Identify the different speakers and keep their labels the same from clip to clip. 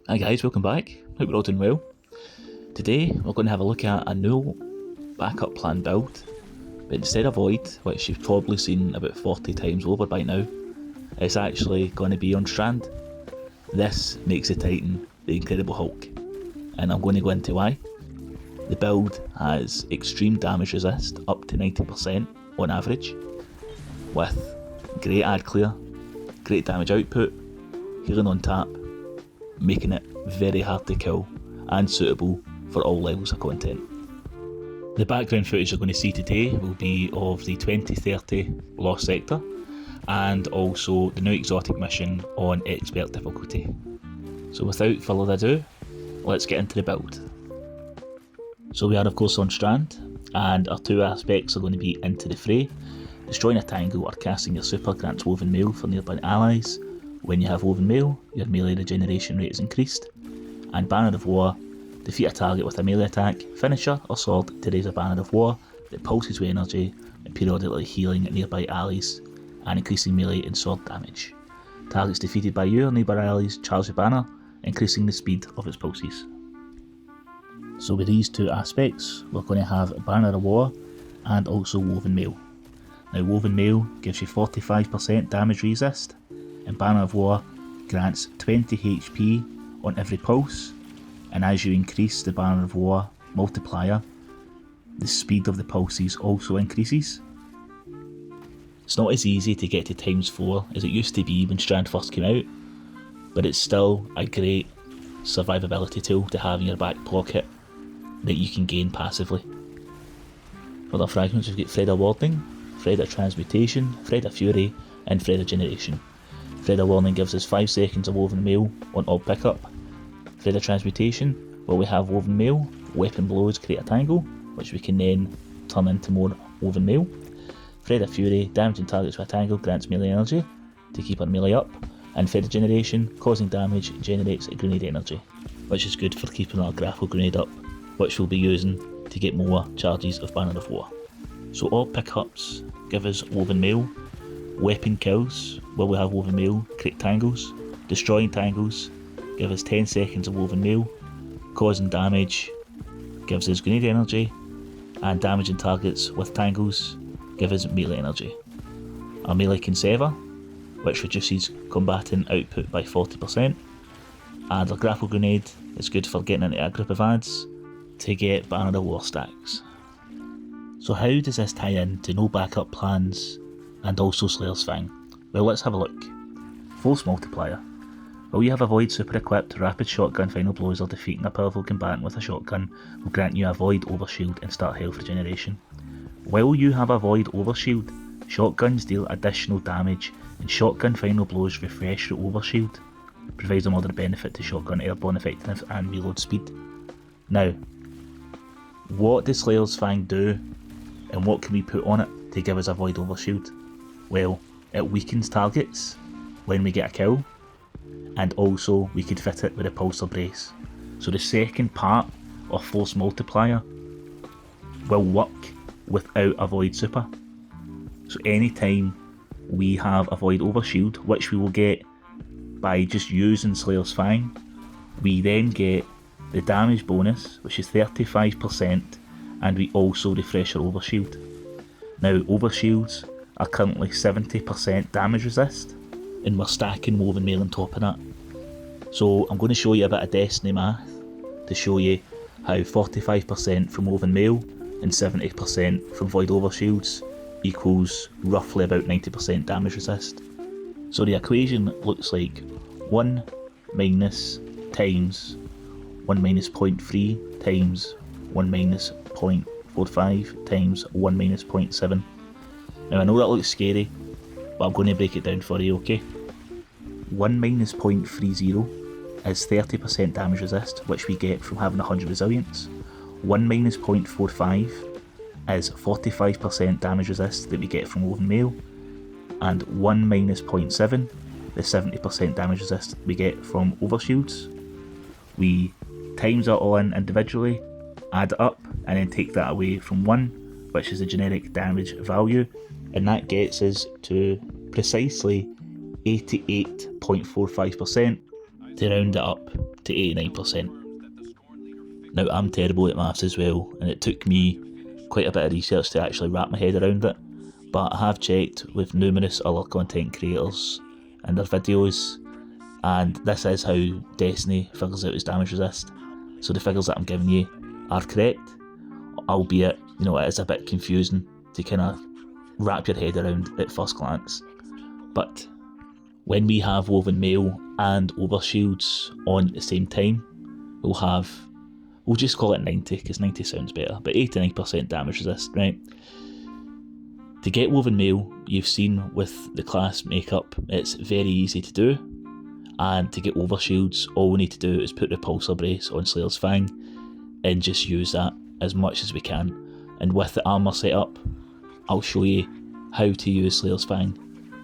Speaker 1: Hi guys, welcome back. Hope you're all doing well. Today we're going to have a look at a new backup plan build, but instead of Void, which you've probably seen about 40 times over by now, it's actually going to be on Strand. This makes the Titan the Incredible Hulk, and I'm going to go into why. The build has extreme damage resist up to 90% on average, with great ad clear, great damage output, healing on tap, making it very hard to kill and suitable for all levels of content. The background footage you're going to see today will be of the 2030 Lost Sector and also the new exotic mission on expert difficulty. So without further ado, let's get into the build. So we are of course on Strand, and our two aspects are going to be into the fray. Destroying a tangle or casting your super grants woven mail for nearby allies. When you have woven mail, your melee regeneration rate is increased. And Banner of War, defeat a target with a melee attack, finisher or sword to raise a Banner of War that pulses with energy and periodically healing nearby allies and increasing melee and sword damage. Targets defeated by you or nearby allies charge the banner, increasing the speed of its pulses. So with these two aspects, we're going to have Banner of War and also woven mail. Now woven mail gives you 45% damage resist, and Banner of War grants 20 HP on every pulse, and as you increase the Banner of War multiplier, the speed of the pulses also increases. It's not as easy to get to ×4 as it used to be when Strand first came out, but it's still a great survivability tool to have in your back pocket that you can gain passively. For the fragments we've got Thread of Warding, Thread of Transmutation, Thread of Fury and Thread of Generation. Thread of Warning gives us 5 seconds of woven mail on all pickup. Thread of Transmutation, well we have woven mail, weapon blows create a tangle, which we can then turn into more woven mail. Thread of Fury, damaging targets with a tangle grants melee energy to keep our melee up, and Thread of Generation, causing damage generates a grenade energy, which is good for keeping our grapple grenade up, which we'll be using to get more charges of Banner of War. So all pickups give us woven mail. Weapon kills, where we have woven mail, create tangles. Destroying tangles, give us 10 seconds of woven mail. Causing damage gives us grenade energy, and damaging targets with tangles give us melee energy. Our melee conserver, which reduces combatant output by 40%, and our grapple grenade is good for getting into a group of ads to get Banner of War stacks. So how does this tie in to no backup plans and also Slayer's Fang? Well, let's have a look. Force multiplier. Well, you have a Void super equipped, rapid shotgun final blows or defeating a powerful combatant with a shotgun will grant you a Void overshield and start health regeneration. While you have a Void overshield, shotguns deal additional damage and shotgun final blows refresh the overshield, provides another benefit to shotgun airborne effectiveness and reload speed. Now, what does Slayer's Fang do and what can we put on it to give us a Void overshield? Well, it weakens targets when we get a kill, and also we could fit it with a pulsar brace. So the second part of Force Multiplier will work without a Void super. So anytime we have a Void overshield, which we will get by just using Slayer's Fang, we then get the damage bonus, which is 35%, and we also refresh our overshield. Now overshields are currently 70% damage resist, and we're stacking woven mail on top of that. So I'm going to show you a bit of Destiny math to show you how 45% from woven mail and 70% from void overshields equals roughly about 90% damage resist. So the equation looks like 1 minus times 1 minus 0.3 times 1 minus 0.45 times 1 minus 0.7. Now I know that looks scary, but I'm going to break it down for you, okay? 1 minus 0.30 is 30% damage resist, which we get from having 100 resilience. 1 minus 0.45 is 45% damage resist that we get from woven mail. And 1 minus 0.7, the 70% damage resist we get from overshields. We times that all in individually, add it up, and then take that away from 1, which is the generic damage value, and that gets us to precisely 88.45%, to round it up to 89%. Now, I'm terrible at maths as well, and it took me quite a bit of research to actually wrap my head around it, but I have checked with numerous other content creators and their videos, and this is how Destiny figures out its damage resist. So the figures that I'm giving you are correct, albeit, it is a bit confusing to kind of wrap your head around at first glance. But when we have Woven Mail and Overshields on at the same time, we'll just call it 90, because 90 sounds better, but 89% damage resist, right? To get Woven Mail, you've seen with the class makeup, it's very easy to do, and to get Overshields, all we need to do is put Repulsor Brace on Slayer's Fang, and just use that as much as we can. And with the armour setup, I'll show you how to use Slayer's Fang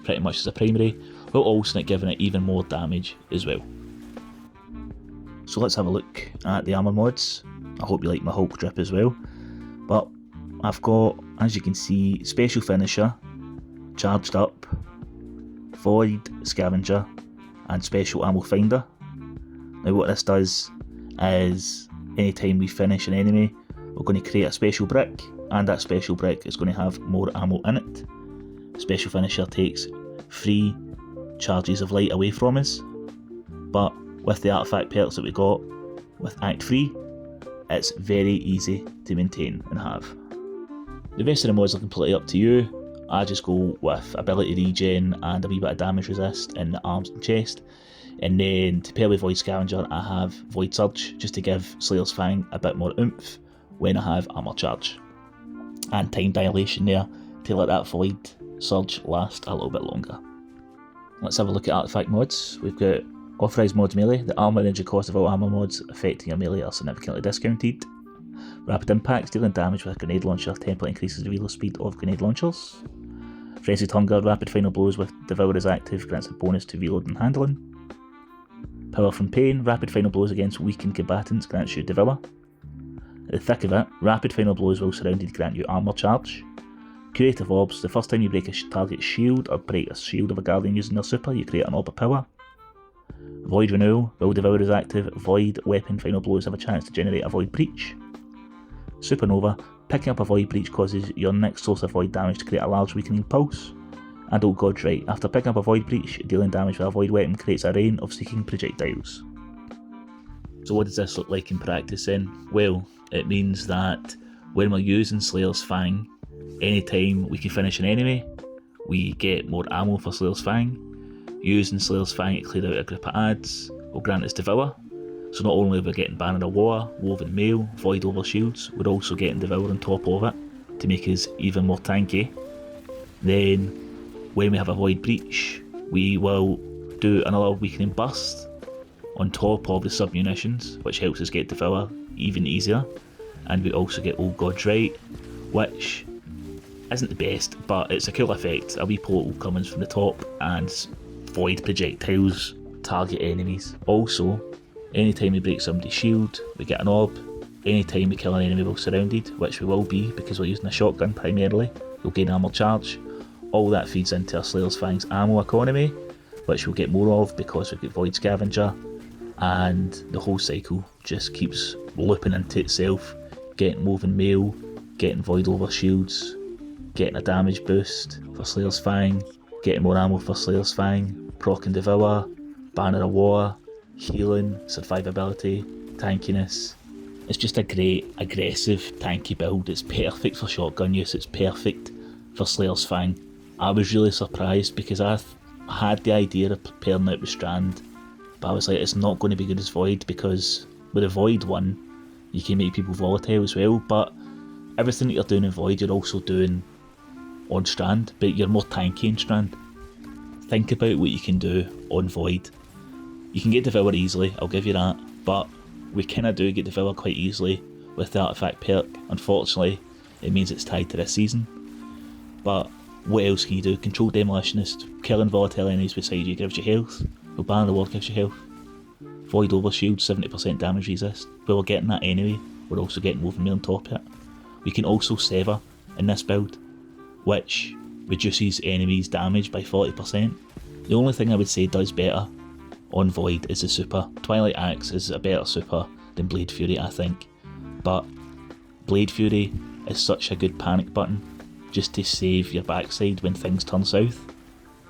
Speaker 1: pretty much as a primary, while also giving it even more damage as well. So let's have a look at the armour mods. I hope you like my Hulk drip as well. But I've got, as you can see, Special Finisher, Charged Up, Void Scavenger, and Special Ammo Finder. Now what this does is, anytime we finish an enemy, we're going to create a special brick, and that special brick is going to have more ammo in it. Special Finisher takes 3 charges of light away from us, but with the artifact perks that we got with Act 3, it's very easy to maintain and have. The rest of the mods are completely up to you. I just go with ability regen and a wee bit of damage resist in the arms and chest. And then to pair with Void Scavenger, I have Void Surge, just to give Slayer's Fang a bit more oomph when I have Armour Charge. And Time Dilation there, to let that Void Surge last a little bit longer. Let's have a look at artifact mods. We've got Authorised mods melee. The armour energy cost of all armour mods affecting your melee are significantly discounted. Rapid impacts, dealing damage with a grenade launcher temporarily increases the reload speed of grenade launchers. Frenzied Hunger, rapid final blows with Devour as active grants a bonus to reload and handling. Power from Pain, rapid final blows against weakened combatants grants you Devour. At the thick of it, rapid final blows while surrounded grant you Armour Charge. Curative Orbs, the first time you break a target's shield or break a shield of a guardian using their super, you create an orb of power. Void Renewal, while Devour is active, Void weapon final blows have a chance to generate a Void Breach. Supernova, picking up a Void Breach causes your next source of Void damage to create a large weakening pulse. And oh God's right, after picking up a Void Breach, dealing damage with a Void weapon creates a rain of seeking projectiles. So what does this look like in practice then? Well, it means that when we're using Slayer's Fang, anytime we can finish an enemy, we get more ammo for Slayer's Fang. Using Slayer's Fang to clear out a group of adds will grant us Devour. So not only are we getting Banner of War, Woven Mail, Void Overshields, we're also getting Devour on top of it to make us even more tanky. Then when we have a Void Breach, we will do another Weakening Burst on top of the sub-munitions, which helps us get Devour even easier. And we also get Old God's Right, which isn't the best, but it's a cool effect. A wee portal comes from the top and Void projectiles target enemies. Also, anytime we break somebody's shield, we get an orb. Anytime we kill an enemy while surrounded, which we will be because we're using a shotgun primarily, we'll gain Armour Charge. All that feeds into our Slayer's Fang's ammo economy, which we'll get more of because we've got Void Scavenger, and the whole cycle just keeps looping into itself, getting Woven Mail, getting Void Overshields, getting a damage boost for Slayer's Fang, getting more ammo for Slayer's Fang, proc and Devour, Banner of War, healing, survivability, tankiness. It's just a great, aggressive, tanky build. It's perfect for shotgun use, it's perfect for Slayer's Fang. I was really surprised because I had the idea of pairing it with Strand, but I was like, it's not going to be good as Void, because with a Void one, you can make people volatile as well, but everything that you're doing in Void, you're also doing on Strand, but you're more tanky in Strand. Think about what you can do on Void. You can get Devour easily, I'll give you that, but we kinda do get Devour quite easily with the artifact perk. Unfortunately, it means it's tied to this season. But what else can you do? Control Demolitionist, killing volatile enemies beside you gives you health. Well, Banner of the War gives you health. Void Overshield, 70% damage resist. Well, we're getting that anyway, we're also getting Woven Mail on top of it. We can also Sever in this build, which reduces enemies' damage by 40%. The only thing I would say does better on Void is a super. Twilight Axe is a better super than Blade Fury, I think. But Blade Fury is such a good panic button just to save your backside when things turn south.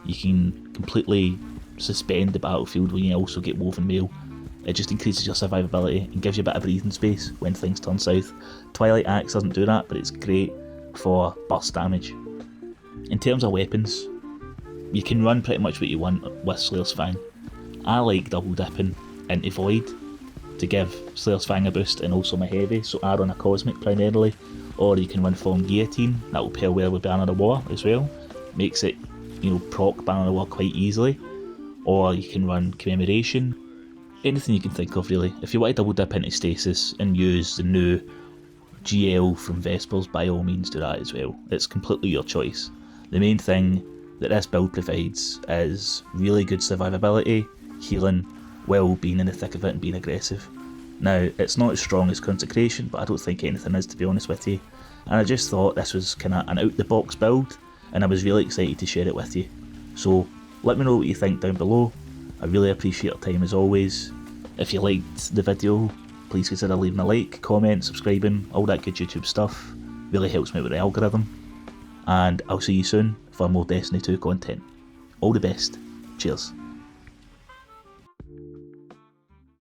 Speaker 1: You can completely suspend the battlefield when you also get Woven Mail. It just increases your survivability and gives you a bit of breathing space when things turn south. Twilight Axe doesn't do that, but it's great for burst damage. In terms of weapons, you can run pretty much what you want with Slayer's Fang. I like double dipping into Void to give Slayer's Fang a boost and also my heavy, so I run a Cosmic primarily, or you can run Fang Guillotine, that will pair well with Banner of War as well, makes it, proc Banner of War quite easily, or you can run Commemoration, anything you can think of really. If you want to double dip into Stasis and use the new GL from Vespers, by all means do that as well, it's completely your choice. The main thing that this build provides is really good survivability, healing, while being in the thick of it and being aggressive. Now, it's not as strong as Consecration, but I don't think anything is, to be honest with you, and I just thought this was kind of an out-the-box build, and I was really excited to share it with you. So, let me know what you think down below. I really appreciate your time as always. If you liked the video, please consider leaving a like, comment, subscribing, all that good YouTube stuff. Really helps me out with the algorithm. And I'll see you soon for more Destiny 2 content. All the best. Cheers.